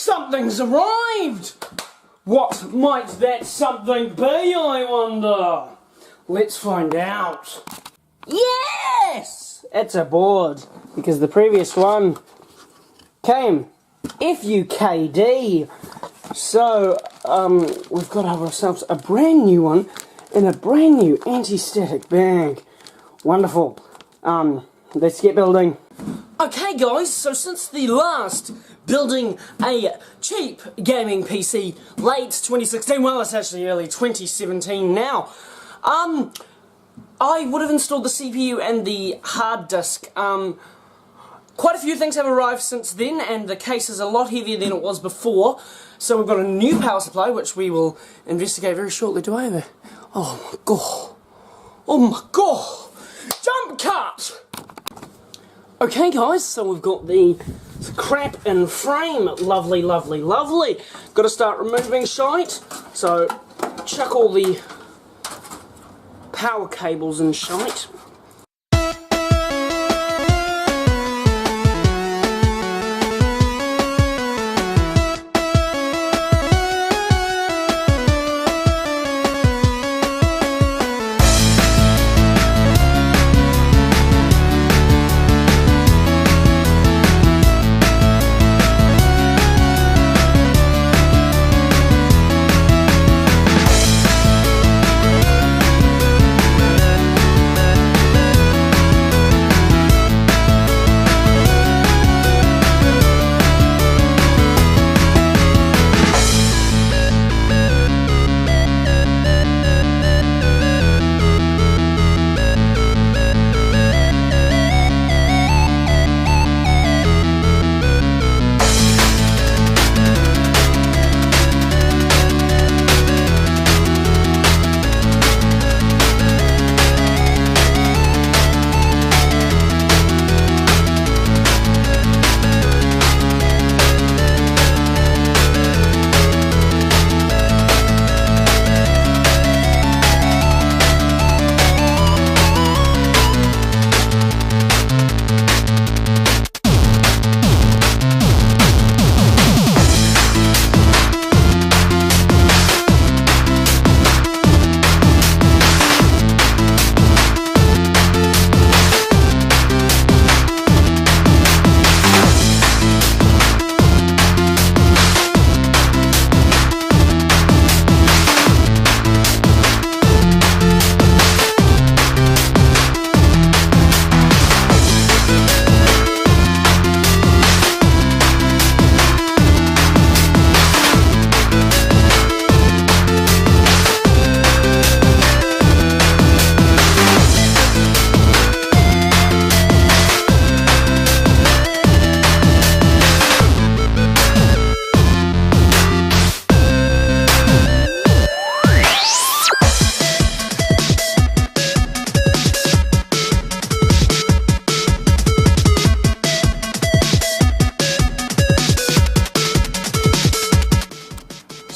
Something's arrived! What might that something be, I wonder? Let's find out. Yes! It's a board, because the previous one came FUKD. So, we've got ourselves a brand new one in a brand new anti-static bag. Wonderful. Let's get building. Okay guys, so since the last building a cheap gaming PC late 2016, well it's actually early 2017 now, I would have installed the CPU and the hard disk. Quite a few things have arrived since then, and the case is a lot heavier than it was before. So we've got a new power supply, which we will investigate very shortly. Do I have a... Oh my god. Oh my god. Jump cut! Okay guys, so we've got the crap in frame. Lovely, lovely, lovely. Got to start removing shite. So chuck all the power cables and shite.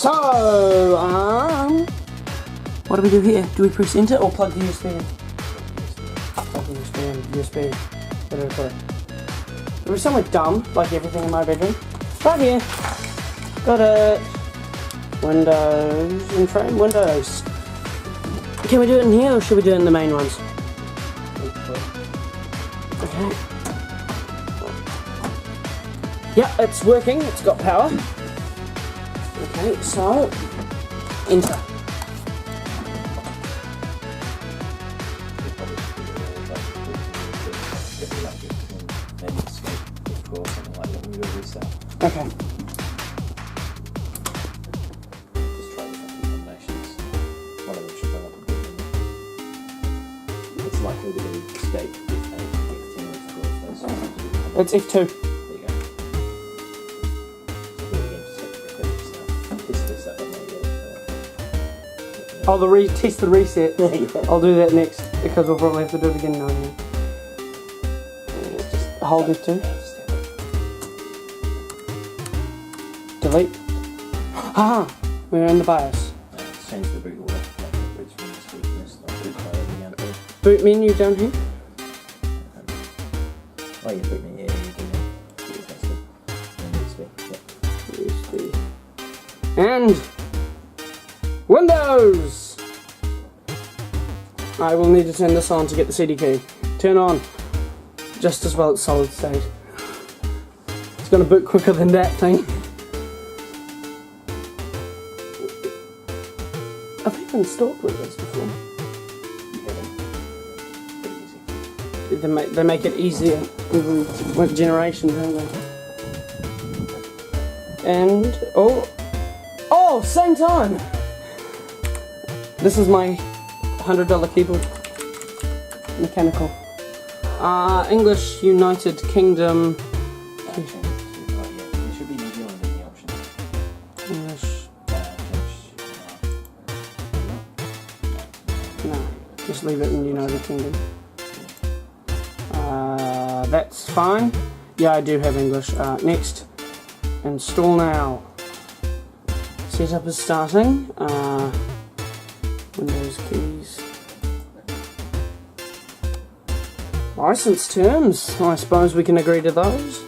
So, what do we do here? Do we press enter or plug the USB in? Plug the USB in, USB, where do we put it? There was somewhere dumb, like everything in my bedroom. Right here. Got it. Windows, in frame, Windows. Can we do it in here or should we do it in the main ones? Okay. Yep, it's working, it's got power. Okay, so, enter. Okay. Just try different combinations. One of them should bring up a bit. It's likely to be escape with a F10 It's F2. There you go. Oh, test the reset. I'll do that next because we'll probably have to do it again now. Just hold F2. Delete. Ah, we're in the BIOS. Change the boot order. Boot menu down here. Oh, yeah, boot menu. Yeah, you do that. And Windows! I will need to turn this on to get the CD key. Turn on. Just as well it's solid state. It's gonna boot quicker than that thing. I've even installed Windows before. You haven't. Pretty easy. They make it easier with generations, don't they? And oh, same time. This is my $100 keyboard, mechanical. English United Kingdom. There should be New Zealand in the options. English. No, just leave it in United Kingdom. That's fine. Yeah, I do have English. Next, install now. Setup is starting. Windows keys. License terms. I suppose we can agree to those.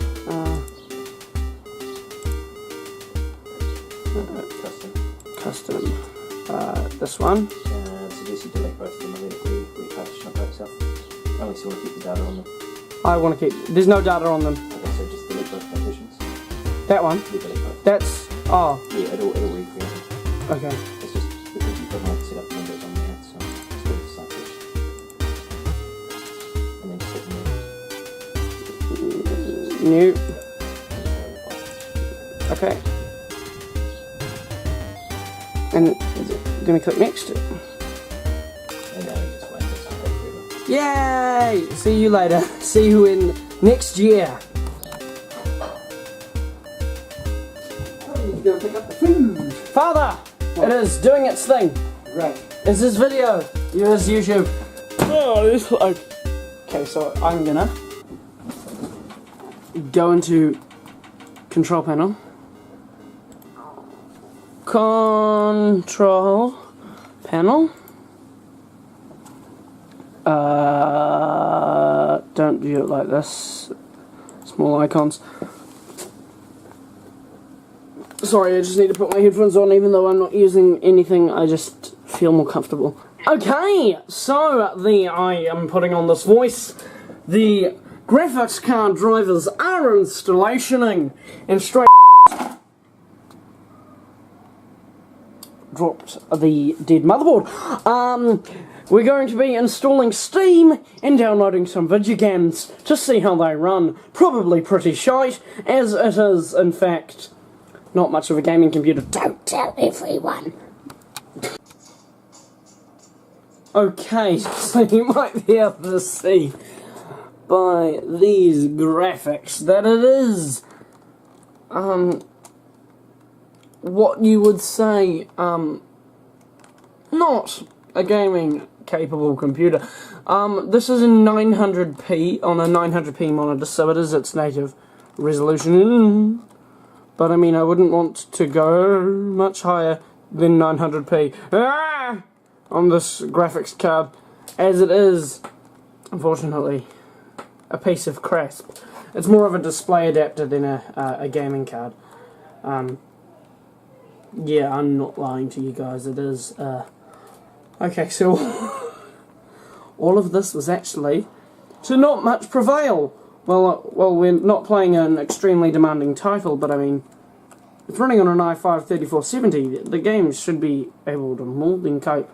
Custom. This one. Suggest you delete both of them and then repartition up itself. Unless you want to keep the data on them. I want to keep. There's no data on them. Okay, so just delete both partitions. That one. You delete both. That's. Oh. Yeah, it'll recreate it. Okay. It's just because you've got not set up Windows on there, so it's really selfish. And then just hit New. Okay. And is it gonna click next? and now you just wait for some forever. Yay! See you later. See you in next year. Go pick up the food. Father! It is doing its thing. Right. Is this video? Yours YouTube. Oh, this okay, so I'm gonna go into control panel. Control panel. Don't view it like this. Small icons. Sorry, I just need to put my headphones on even though I'm not using anything, I just feel more comfortable. Okay, so I am putting on this voice. The graphics card drivers are installationing and straight dropped the dead motherboard. We're going to be installing Steam and downloading some video games to see how they run. Probably pretty shite, as it is, in fact, not much of a gaming computer. Don't tell everyone. Okay, so you might be able to see by these graphics that it is what you would say not a gaming capable computer. This is in 900p on a 900p monitor, so it is its native resolution. But I mean, I wouldn't want to go much higher than 900p on this graphics card, as it is, unfortunately, a piece of crap. It's more of a display adapter than a gaming card. Yeah, I'm not lying to you guys, it is. Okay, so all of this was actually to not much prevail. Well, we're not playing an extremely demanding title, but I mean, it's running on an i5-3470. The game should be able to more than cope.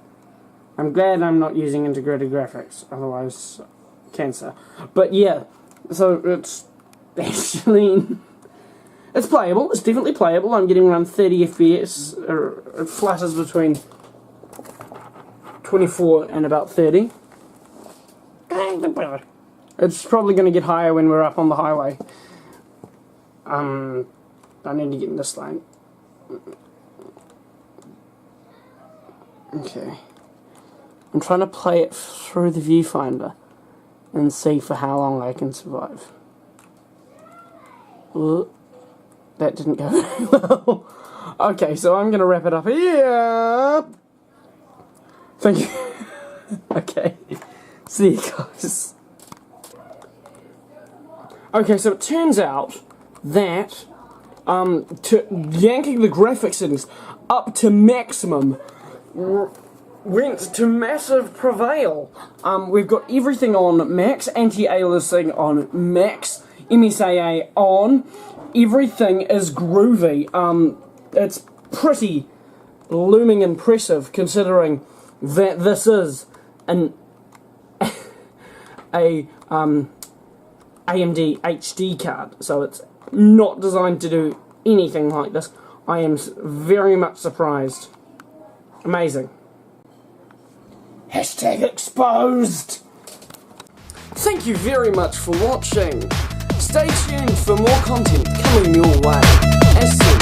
I'm glad I'm not using integrated graphics, otherwise, cancer. But yeah, so it's actually, it's playable. It's definitely playable. I'm getting around 30 FPS. It flutters between 24 and about 30. It's probably going to get higher when we're up on the highway. I need to get in this lane. Okay. I'm trying to play it through the viewfinder and see for how long I can survive. That didn't go very well. Okay, so I'm going to wrap it up here. Thank you. Okay. See you guys. Okay, so it turns out that to yanking the graphics settings up to maximum. Went to massive prevail. We've got everything on max, anti-aliasing on max, MSAA on. Everything is groovy. It's pretty looming impressive considering that this is an AMD HD card, so it's not designed to do anything like this. I am very much surprised. Amazing. Hashtag exposed! Thank you very much for watching. Stay tuned for more content coming your way. As soon